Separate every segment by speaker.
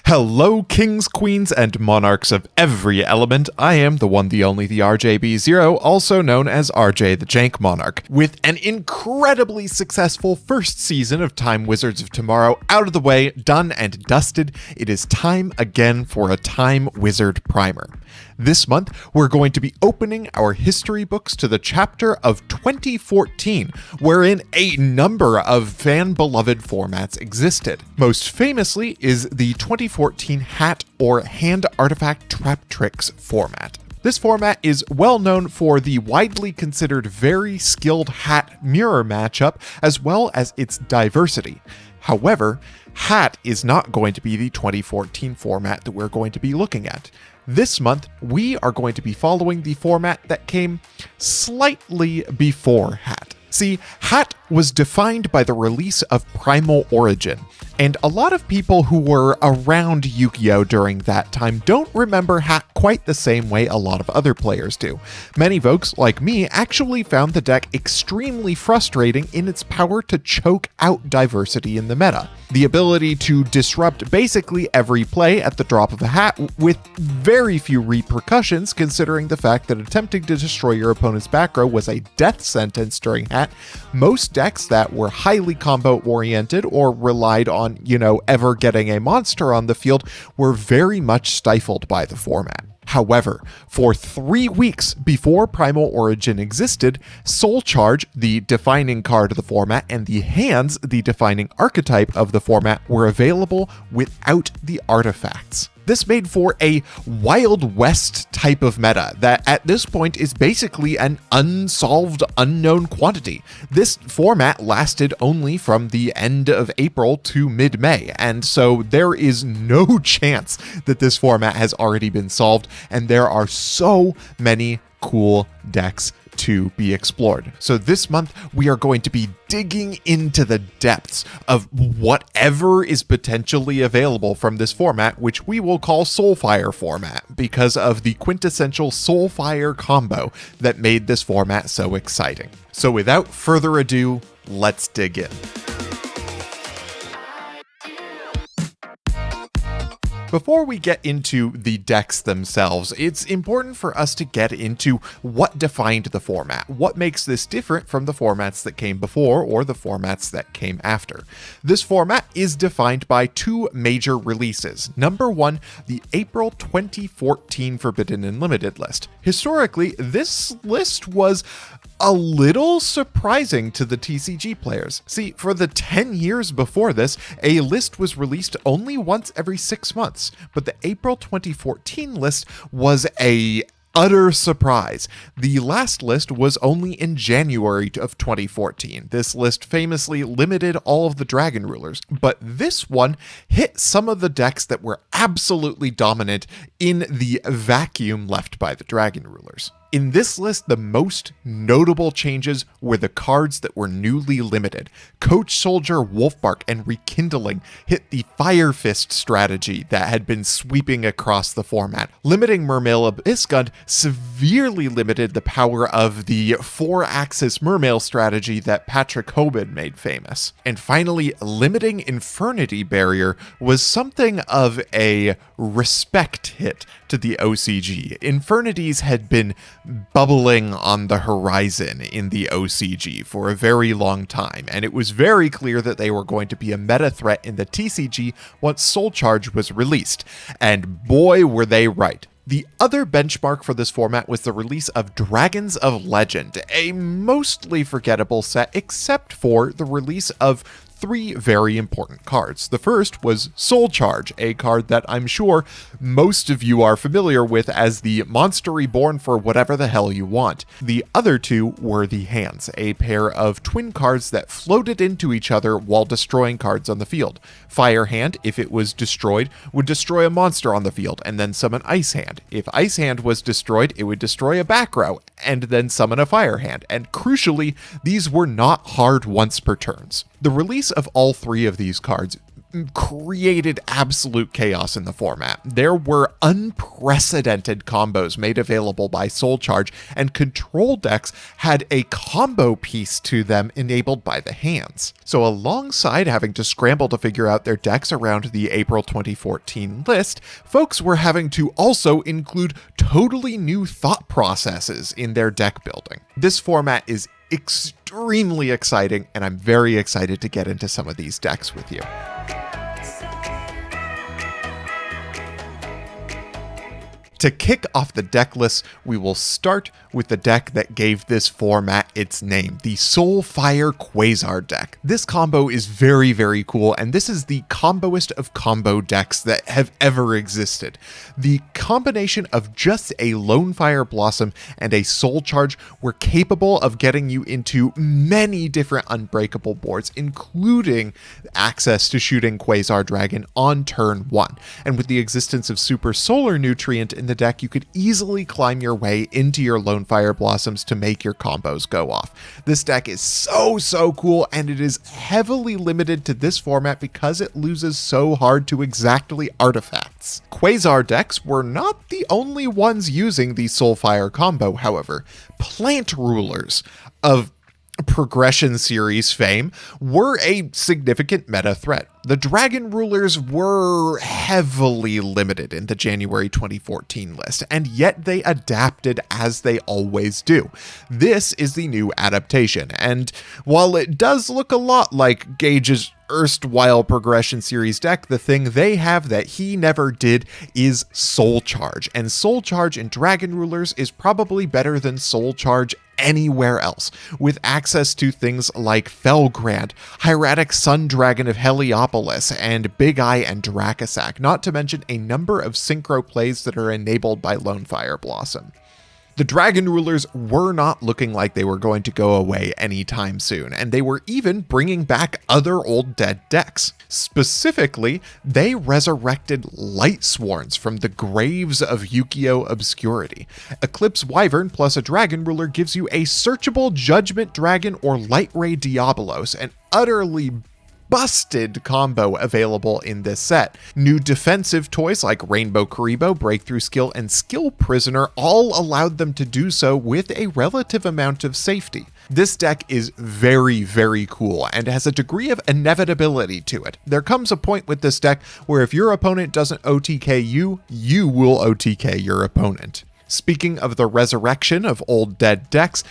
Speaker 1: Hello, kings, queens, and monarchs of every element. I am the one, the only, the RJB0, also known as RJ the Jank Monarch. With an incredibly successful first season of Time Wizards of Tomorrow out of the way, done and dusted, it is time again for a Time Wizard Primer. This month, we're going to be opening our history books to the chapter of 2014, wherein a number of fan-beloved formats existed. Most famously is the 2014 Hat or Hand Artifact Trap Tricks format. This format is well known for the widely considered very skilled hat mirror matchup, as well as its diversity. However, Hat is not going to be the 2014 format that we're going to be looking at. This month, we are going to be following the format that came slightly before Hat. See, Hat was defined by the release of Primal Origin, and a lot of people who were around Yu-Gi-Oh! During that time don't remember Hat quite the same way a lot of other players do. Many folks, like me, actually found the deck extremely frustrating in its power to choke out diversity in the meta. The ability to disrupt basically every play at the drop of a hat with very few repercussions, considering the fact that attempting to destroy your opponent's back row was a death sentence during Hat. Most decks that were highly combo oriented or relied on, ever getting a monster on the field were very much stifled by the format. However, for 3 weeks before Primal Origin existed, Soul Charge, the defining card of the format, and the Hands, the defining archetype of the format, were available without the artifacts. This made for a Wild West type of meta that at this point is basically an unsolved unknown quantity. This format lasted only from the end of April to mid-May, and so there is no chance that this format has already been solved, and there are so many cool decks to be explored. So this month, we are going to be digging into the depths of whatever is potentially available from this format, which we will call Soulfire format, because of the quintessential Soulfire combo that made this format so exciting. So without further ado, let's dig in. Before we get into the decks themselves, it's important for us to get into what defined the format, what makes this different from the formats that came before or the formats that came after. This format is defined by two major releases. Number one, the April 2014 Forbidden and Limited list. Historically, this list was a little surprising to the TCG players. See, for the 10 years before this, a list was released only once every 6 months, but the April 2014 list was a utter surprise. The last list was only in January of 2014. This list famously limited all of the Dragon Rulers, but this one hit some of the decks that were absolutely dominant in the vacuum left by the Dragon Rulers. In this list, the most notable changes were the cards that were newly limited. Coach Soldier, Wolfbark, and Rekindling hit the Fire Fist strategy that had been sweeping across the format. Limiting Mermail Abyssgund severely limited the power of the 4-axis Mermail strategy that Patrick Hoban made famous. And finally, limiting Infernity Barrier was something of a respect hit to the OCG. Infernities had been bubbling on the horizon in the OCG for a very long time, and it was very clear that they were going to be a meta threat in the TCG once Soul Charge was released, and boy were they right. The other benchmark for this format was the release of Dragons of Legend, a mostly forgettable set except for the release of 3 very important cards. The first was Soul Charge, a card that I'm sure most of you are familiar with as the monster reborn for whatever the hell you want. The other 2 were the Hands, a pair of twin cards that floated into each other while destroying cards on the field. Fire Hand, if it was destroyed, would destroy a monster on the field and then summon Ice Hand. If Ice Hand was destroyed, it would destroy a back row and then summon a Fire Hand. And crucially, these were not hard once per turns. The release of all 3 of these cards created absolute chaos in the format. There were unprecedented combos made available by Soul Charge, and control decks had a combo piece to them enabled by the hands. So alongside having to scramble to figure out their decks around the April 2014 list, folks were having to also include totally new thought processes in their deck building. This format is extremely exciting, and I'm very excited to get into some of these decks with you. To kick off the deck list, we will start with the deck that gave this format its name, the Soulfire Quasar deck. This combo is very, very cool, and this is the comboest of combo decks that have ever existed. The combination of just a Lonefire Blossom and a Soul Charge were capable of getting you into many different unbreakable boards, including access to shooting Quasar Dragon on turn 1. And with the existence of Super Solar Nutrient in the deck, you could easily climb your way into your Lonefire Blossoms to make your combos go off. This deck is so cool, and it is heavily limited to this format because it loses so hard to exactly artifacts. Quasar decks were not the only ones using the Soulfire combo, however. Plant Rulers of Progression Series fame were a significant meta threat. The Dragon Rulers were heavily limited in the January 2014 list, and yet they adapted as they always do. This is the new adaptation, and while it does look a lot like Gage's erstwhile Progression Series deck, the thing they have that he never did is Soul Charge, and Soul Charge in Dragon Rulers is probably better than Soul Charge anywhere else, with access to things like Felgrand, Hieratic Sun Dragon of Heliopolis, and Big Eye and Dracasac, not to mention a number of synchro plays that are enabled by Lonefire Blossom. The Dragon Rulers were not looking like they were going to go away anytime soon, and they were even bringing back other old dead decks. Specifically, they resurrected Light Sworns from the graves of Yu-Gi-Oh! Obscurity. Eclipse Wyvern plus a Dragon Ruler gives you a searchable Judgment Dragon or Light Ray Diabolos, an utterly busted combo available in this set. New defensive toys like Rainbow Karibo, Breakthrough Skill, and Skill Prisoner all allowed them to do so with a relative amount of safety. This deck is very cool and has a degree of inevitability to it. There comes a point with this deck where if your opponent doesn't OTK you, you will OTK your opponent. Speaking of the resurrection of old dead decks,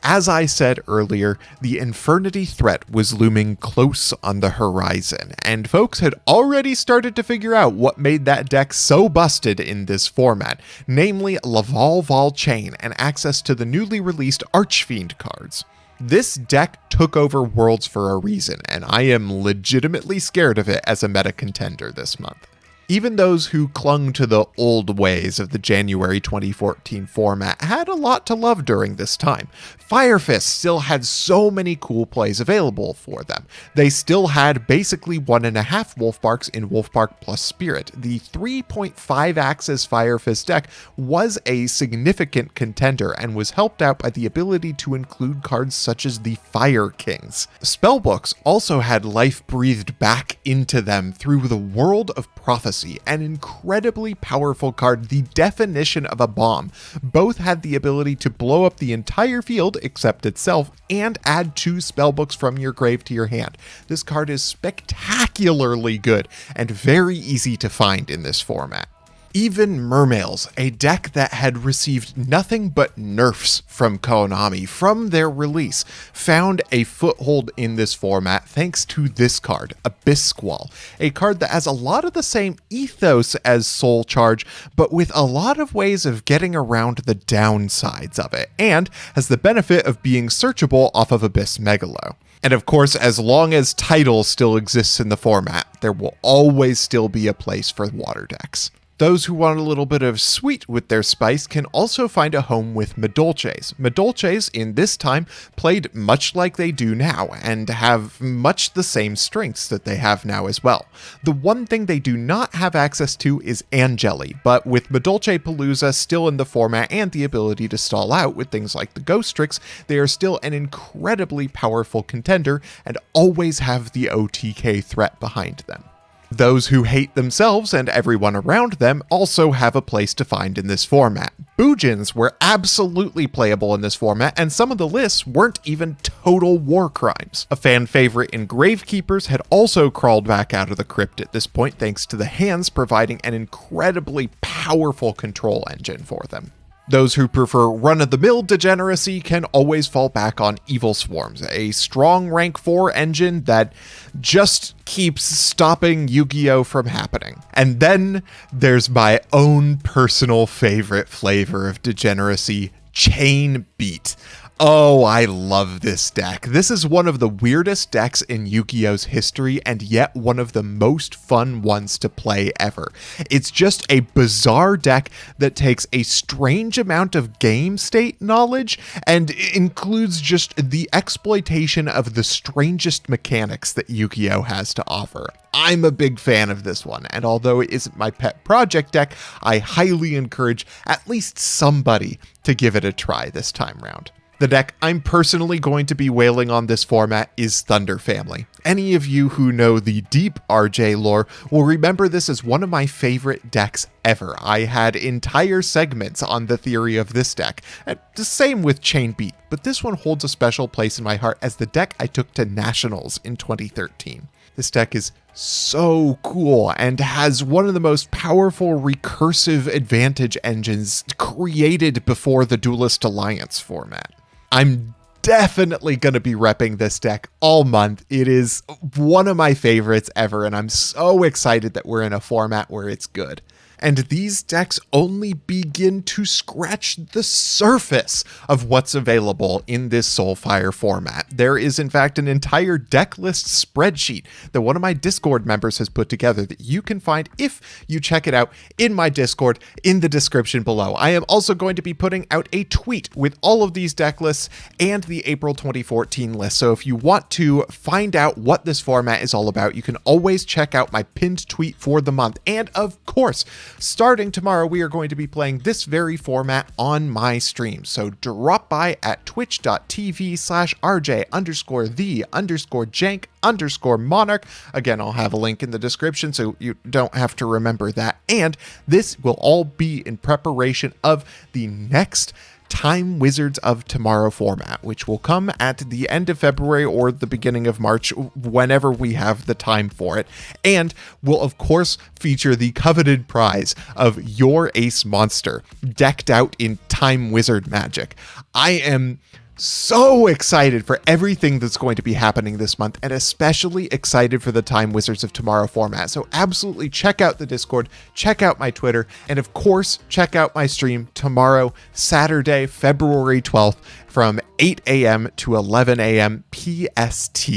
Speaker 1: as I said earlier, the Infernity threat was looming close on the horizon, and folks had already started to figure out what made that deck so busted in this format, namely Laval Vol Chain and access to the newly released Archfiend cards. This deck took over Worlds for a reason, and I am legitimately scared of it as a meta contender this month. Even those who clung to the old ways of the January 2014 format had a lot to love during this time. Fire Fist still had so many cool plays available for them. They still had basically 1.5 Wolfbarks in Wolfbark plus Spirit. The 3.5 Axis Fire Fist deck was a significant contender and was helped out by the ability to include cards such as the Fire Kings. Spellbooks also had life breathed back into them through the World of Prophecy, an incredibly powerful card, the definition of a bomb. Both had the ability to blow up the entire field except itself and add 2 spellbooks from your grave to your hand. This card is spectacularly good and very easy to find in this format. Even Mermails, a deck that had received nothing but nerfs from Konami from their release, found a foothold in this format thanks to this card, Abyss Squall, a card that has a lot of the same ethos as Soul Charge, but with a lot of ways of getting around the downsides of it, and has the benefit of being searchable off of Abyss Megalo. And of course, as long as Tidal still exists in the format, there will always still be a place for water decks. Those who want a little bit of sweet with their spice can also find a home with Madolches. Madolches, in this time, played much like they do now, and have much the same strengths that they have now as well. The one thing they do not have access to is Angeli, but with Madolche Palooza still in the format and the ability to stall out with things like the Ghost Tricks, they are still an incredibly powerful contender, and always have the OTK threat behind them. Those who hate themselves and everyone around them also have a place to find in this format. Boojins were absolutely playable in this format, and some of the lists weren't even total war crimes. A fan favorite in Gravekeepers had also crawled back out of the crypt at this point, thanks to the hands providing an incredibly powerful control engine for them. Those who prefer run-of-the-mill degeneracy can always fall back on Evil Swarms, a strong rank 4 engine that just keeps stopping Yu-Gi-Oh! From happening. And then there's my own personal favorite flavor of degeneracy, Chain Beat. Oh, I love this deck. This is one of the weirdest decks in Yu-Gi-Oh's history, and yet one of the most fun ones to play ever. It's just a bizarre deck that takes a strange amount of game state knowledge and includes just the exploitation of the strangest mechanics that Yu-Gi-Oh has to offer. I'm a big fan of this one, and although it isn't my pet project deck, I highly encourage at least somebody to give it a try this time round. The deck I'm personally going to be wailing on this format is Thunder Family. Any of you who know the deep RJ lore will remember this as one of my favorite decks ever. I had entire segments on the theory of this deck, and the same with Chain Beat, but this one holds a special place in my heart as the deck I took to Nationals in 2013. This deck is so cool and has one of the most powerful recursive advantage engines created before the Duelist Alliance format. I'm definitely going to be repping this deck all month. It is one of my favorites ever, and I'm so excited that we're in a format where it's good. And these decks only begin to scratch the surface of what's available in this Soulfire format. There is, in fact, an entire deck list spreadsheet that one of my Discord members has put together that you can find if you check it out in my Discord in the description below. I am also going to be putting out a tweet with all of these deck lists and the April 2014 list. So if you want to find out what this format is all about, you can always check out my pinned tweet for the month. And of course, starting tomorrow, we are going to be playing this very format on my stream. So drop by at twitch.tv/RJ_the_jank_monarch. Again, I'll have a link in the description so you don't have to remember that. And this will all be in preparation of the next Time Wizards of Tomorrow format, which will come at the end of February or the beginning of March, whenever we have the time for it, and will of course feature the coveted prize of your ace monster decked out in Time Wizard magic. I am so excited for everything that's going to be happening this month, and especially excited for the Time Wizards of Tomorrow format. So absolutely check out the Discord, check out my Twitter, and of course, check out my stream tomorrow, Saturday, February 12th, from 8 a.m. to 11 a.m. PST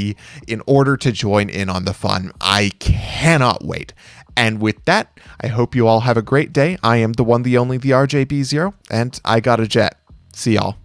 Speaker 1: in order to join in on the fun. I cannot wait. And with that, I hope you all have a great day. I am the one, the only, the RJB0, and I got a jet. See y'all.